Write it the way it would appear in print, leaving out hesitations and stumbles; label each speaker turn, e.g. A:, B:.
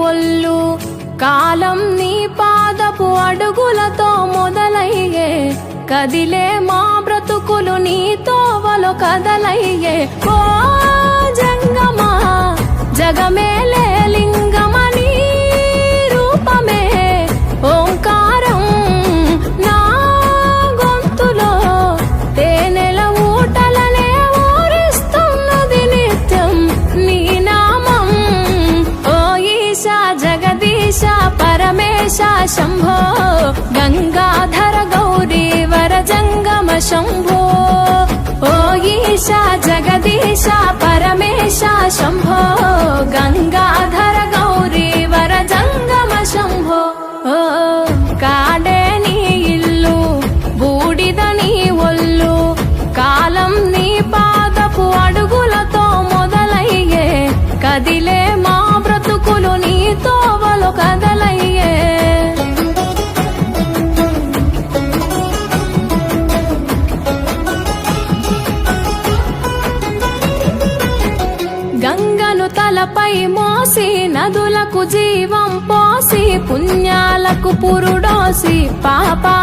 A: ఒళ్ళు కాలం నీ పాదపు అడుగులతో మొదలయ్యే కదిలే మా బ్రతుకులు నీ తోవలో కదలయ్యే ఓ జంగమా జగమేలే లింగమని రూపమే ఓంకారం నా గొంతులో తేనెల ఊటలనే ఊరిస్తున్నది నిత్యం నీ నామం ఓ ఈశా జగదీశ పరమేశ శంభో గంగాధర గౌరీ వర జంగమ శంభో ఓ ఈశా జగదీశ పరమేశ శంభో గంగాధర గౌరీ వర జంగమ శంభో ఓ కాడే నీ ఇల్లు బూడిద నీ ఒళ్ళు కాలం నీ పాదపు అడుగులతో మొదలయ్యే కదిలే మా బ్రతుకులు నీ తోవలో కదలయ్యే గంగను తలపై మోసి నదులకు జీవం పోసి పుణ్యాలకు పురుడోసి పాపా